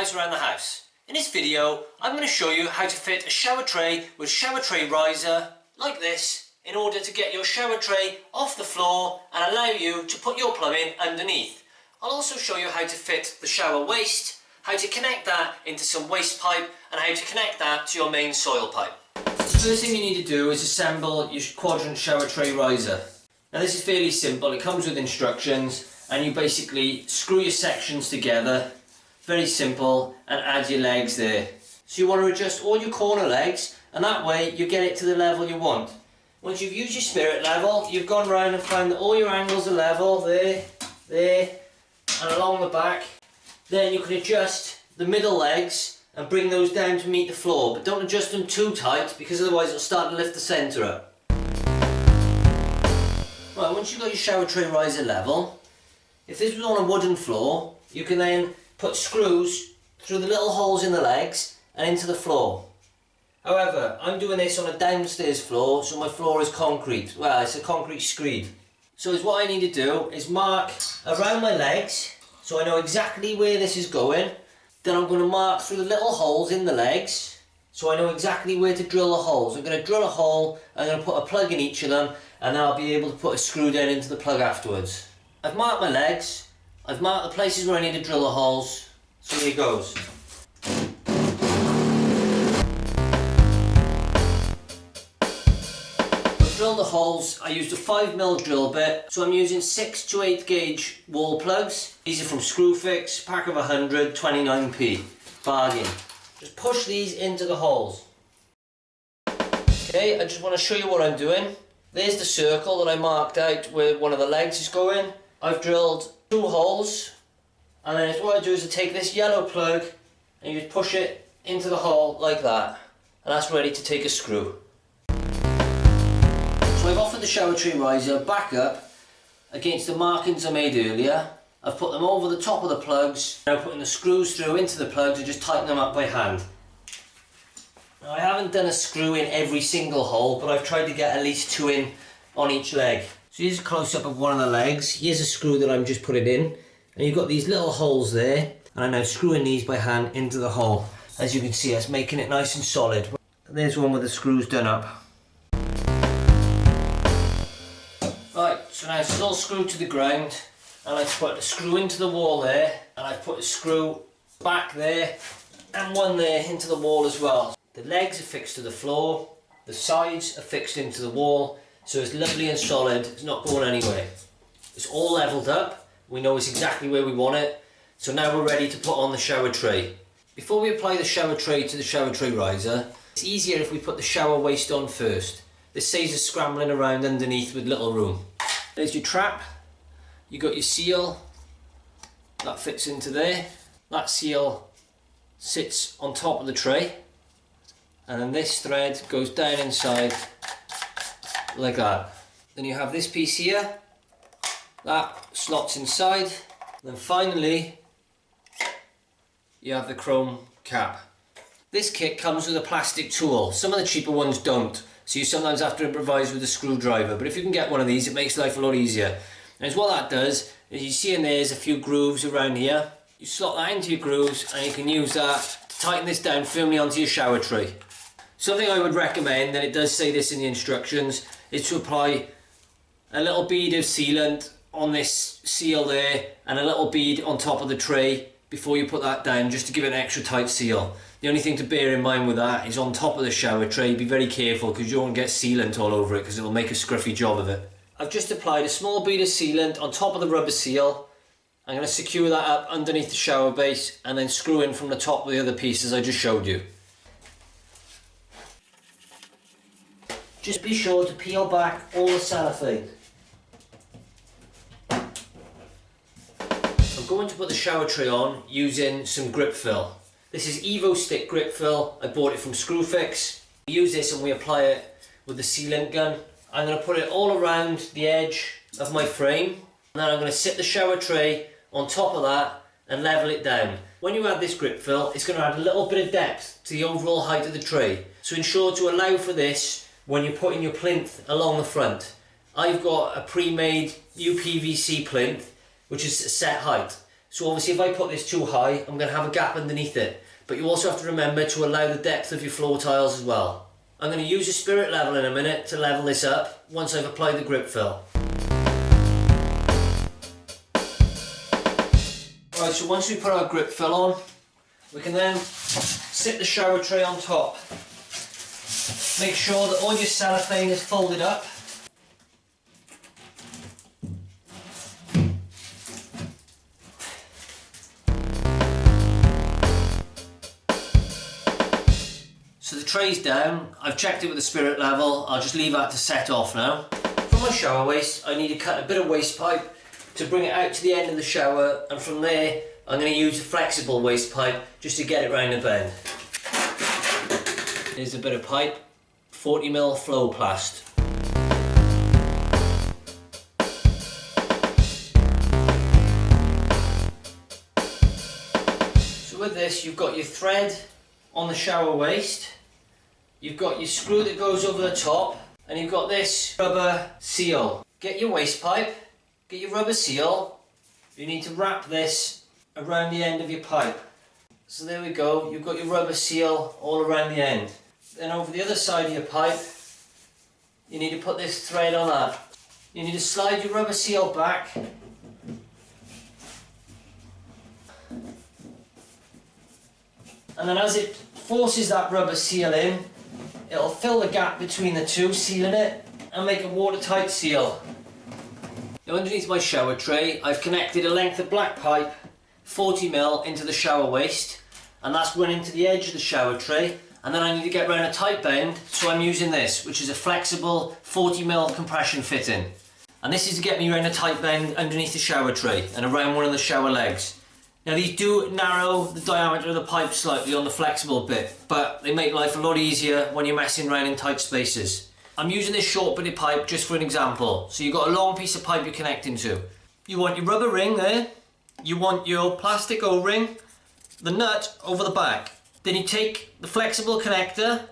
guys around the house. In this video I'm going to show you how to fit a shower tray with shower tray riser like this in order to get your shower tray off the floor and allow you to put your plumbing underneath. I'll also show you how to fit the shower waste, how to connect that into some waste pipe and how to connect that to your main soil pipe. The first thing you need to do is assemble your quadrant shower tray riser. Now this is fairly simple, it comes with instructions and you basically screw your sections together, very simple, and add your legs there. So you want to adjust all your corner legs and that way you get it to the level you want. Once you've used your spirit level, you've gone round and found that all your angles are level, there, and along the back. Then you can adjust the middle legs and bring those down to meet the floor, but don't adjust them too tight because otherwise it'll start to lift the centre up. Right, once you've got your shower tray riser level, if this was on a wooden floor, you can then put screws through the little holes in the legs and into the floor. However, I'm doing this on a downstairs floor, so my floor is concrete. Well, it's a concrete screed. So what I need to do is mark around my legs, so I know exactly where this is going. Then I'm going to mark through the little holes in the legs, so I know exactly where to drill the holes. I'm going to drill a hole, I'm going to put a plug in each of them, and then I'll be able to put a screw down into the plug afterwards. I've marked my legs, I've marked the places where I need to drill the holes, so here goes. To drill the holes, I used a 5mm drill bit, so I'm using 6 to 8 gauge wall plugs. These are from Screwfix, pack of 100, 29p, bargain. Just push these into the holes. Okay, I just want to show you what I'm doing. There's the circle that I marked out where one of the legs is going. I've drilled 2 holes, and then what I do is I take this yellow plug and you just push it into the hole like that, and that's ready to take a screw. So I've offered the shower tray riser back up against the markings I made earlier. I've put them over the top of the plugs, now putting the screws through into the plugs and just tighten them up by hand. Now I haven't done a screw in every single hole, but I've tried to get at least 2 in on each leg. So here's a close-up of one of the legs. Here's a screw that I'm just putting in, and you've got these little holes there, and I'm now screwing these by hand into the hole. As you can see, it's making it nice and solid. There's one with the screws done up. Right, so now it's all screwed to the ground, and I've put a screw into the wall there, and I've put a screw back there, and one there into the wall as well. The legs are fixed to the floor, the sides are fixed into the wall, so it's lovely and solid, it's not going anywhere. It's all levelled up, we know it's exactly where we want it, so now we're ready to put on the shower tray. Before we apply the shower tray to the shower tray riser, it's easier if we put the shower waste on first. This saves us scrambling around underneath with little room. There's your trap, you got your seal, that fits into there. That seal sits on top of the tray, and then this thread goes down inside like that. Then you have this piece here, that slots inside. Then finally you have the chrome cap. This kit comes with a plastic tool. Some of the cheaper ones don't, so you sometimes have to improvise with a screwdriver, but if you can get one of these it makes life a lot easier. And what that does is, you see in there's a few grooves around here. You slot that into your grooves and you can use that to tighten this down firmly onto your shower tray. Something I would recommend, and it does say this in the instructions, is to apply a little bead of sealant on this seal there and a little bead on top of the tray before you put that down, just to give it an extra tight seal. The only thing to bear in mind with that is on top of the shower tray, be very careful because you won't get sealant all over it because it'll make a scruffy job of it. I've just applied a small bead of sealant on top of the rubber seal. I'm going to secure that up underneath the shower base and then screw in from the top of the other pieces I just showed you. Just be sure to peel back all the cellophane. I'm going to put the shower tray on using some grip fill. This is Evo Stick grip fill. I bought it from Screwfix. We use this and we apply it with the sealant gun. I'm going to put it all around the edge of my frame, and then I'm going to sit the shower tray on top of that and level it down. When you add this grip fill, it's going to add a little bit of depth to the overall height of the tray. So ensure to allow for this when you're putting your plinth along the front. I've got a pre-made UPVC plinth which is a set height. So obviously if I put this too high, I'm going to have a gap underneath it. But you also have to remember to allow the depth of your floor tiles as well. I'm going to use a spirit level in a minute to level this up once I've applied the grip fill. Right, so once we put our grip fill on, we can then sit the shower tray on top. Make sure that all your cellophane is folded up. So the tray's down, I've checked it with the spirit level, I'll just leave that to set off now. From my shower waste, I need to cut a bit of waste pipe to bring it out to the end of the shower, and from there I'm going to use a flexible waste pipe just to get it round the bend. Here's a bit of pipe, 40mm flow plast. So with this you've got your thread on the shower waste, you've got your screw that goes over the top, and you've got this rubber seal. Get your waste pipe, get your rubber seal, you need to wrap this around the end of your pipe. So there we go, you've got your rubber seal all around the end. Then over the other side of your pipe, you need to put this thread on that. You need to slide your rubber seal back. And then as it forces that rubber seal in, it'll fill the gap between the two, sealing it, and make a watertight seal. Now underneath my shower tray, I've connected a length of black pipe, 40mm, into the shower waste, and that's running to the edge of the shower tray. And then I need to get around a tight bend, so I'm using this, which is a flexible 40mm compression fitting. And this is to get me around a tight bend underneath the shower tray and around one of the shower legs. Now these do narrow the diameter of the pipe slightly on the flexible bit, but they make life a lot easier when you're messing around in tight spaces. I'm using this short bit of pipe just for an example. So you've got a long piece of pipe you're connecting to. You want your rubber ring there, you want your plastic O-ring, the nut over the back. Then you take the flexible connector,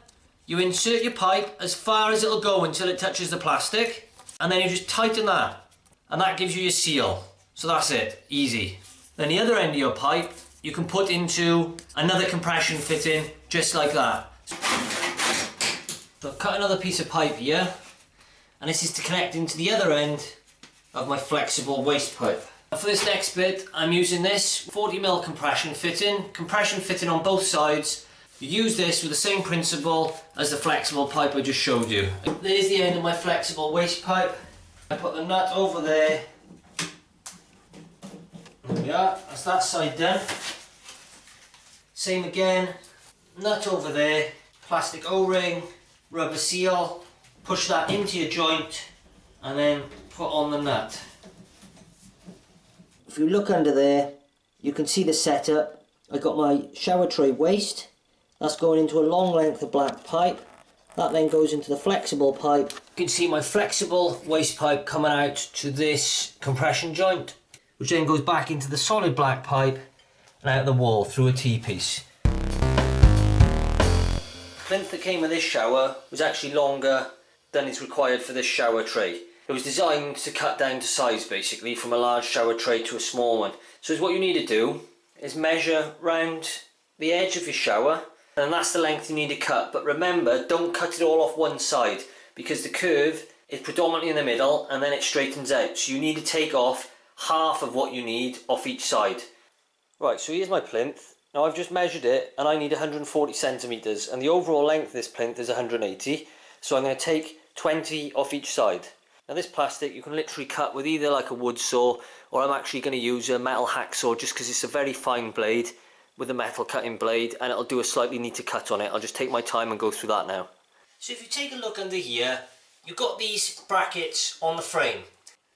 you insert your pipe as far as it'll go until it touches the plastic, and then you just tighten that, and that gives you your seal. So that's it, easy. Then the other end of your pipe, you can put into another compression fitting, just like that. So I've cut another piece of pipe here, and this is to connect into the other end of my flexible waste pipe. For this next bit, I'm using this 40mm compression fitting on both sides. You use this with the same principle as the flexible pipe I just showed you. There's the end of my flexible waste pipe. I put the nut over there. There we are, that's that side done. Same again, nut over there, plastic O-ring, rubber seal, push that into your joint and then put on the nut. If you look under there, you can see the setup. I got my shower tray waste, that's going into a long length of black pipe. That then goes into the flexible pipe. You can see my flexible waste pipe coming out to this compression joint, which then goes back into the solid black pipe and out the wall through a T-piece. The plinth that came with this shower was actually longer than is required for this shower tray. It was designed to cut down to size, basically, from a large shower tray to a small one. So what you need to do is measure round the edge of your shower, and that's the length you need to cut. But remember, don't cut it all off one side, because the curve is predominantly in the middle and then it straightens out. So you need to take off half of what you need off each side. Right, so here's my plinth. Now I've just measured it and I need 140 centimetres, and the overall length of this plinth is 180. So I'm going to take 20 off each side. Now this plastic you can literally cut with either like a wood saw, or I'm actually going to use a metal hacksaw just because it's a very fine blade with a metal cutting blade, and it'll do a slightly neater cut on it. I'll just take my time and go through that now. So if you take a look under here, you've got these brackets on the frame.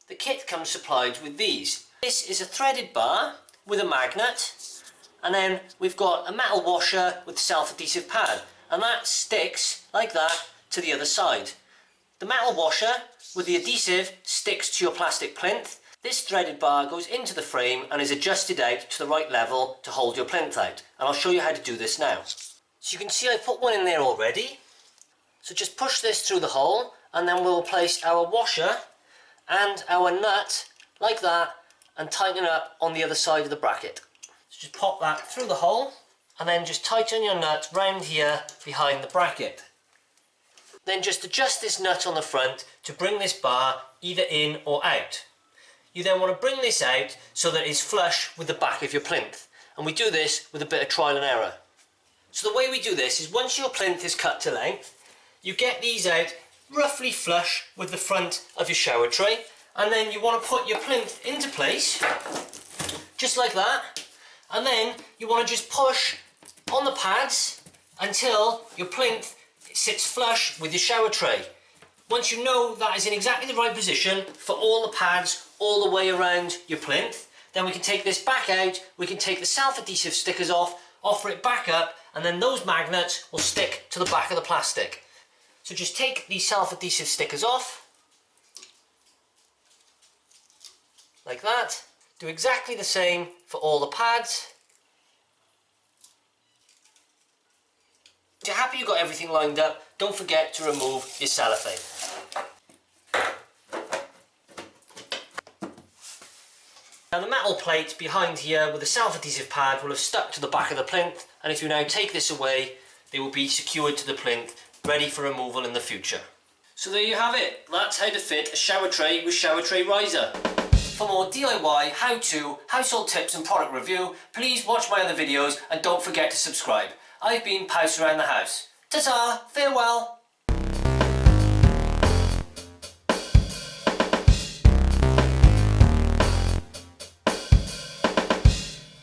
The kit comes supplied with these. This is a threaded bar with a magnet, and then we've got a metal washer with self-adhesive pad, and that sticks like that to the other side. The metal washer with the adhesive sticks to your plastic plinth. This threaded bar goes into the frame and is adjusted out to the right level to hold your plinth out. And I'll show you how to do this now. So you can see I put one in there already. So just push this through the hole, and then we'll place our washer and our nut like that and tighten up on the other side of the bracket. So just pop that through the hole and then just tighten your nut round here behind the bracket. Then just adjust this nut on the front to bring this bar either in or out. You then want to bring this out so that it's flush with the back of your plinth, and we do this with a bit of trial and error. So the way we do this is once your plinth is cut to length, you get these out roughly flush with the front of your shower tray, and then you want to put your plinth into place just like that, and then you want to just push on the pads until your plinth sits flush with your shower tray. Once you know that is in exactly the right position for all the pads all the way around your plinth, then we can take this back out, we can take the self-adhesive stickers off, offer it back up, and then those magnets will stick to the back of the plastic. So just take these self-adhesive stickers off, like that. Do exactly the same for all the pads. If you're happy you've got everything lined up, don't forget to remove your cellophane. Now the metal plate behind here with the self-adhesive pad will have stuck to the back of the plinth, and if you now take this away, they will be secured to the plinth, ready for removal in the future. So there you have it. That's how to fit a shower tray with shower tray riser. For more DIY, how-to, household tips and product review, please watch my other videos and don't forget to subscribe. I've been Pouse Around the House. Ta-ta, farewell.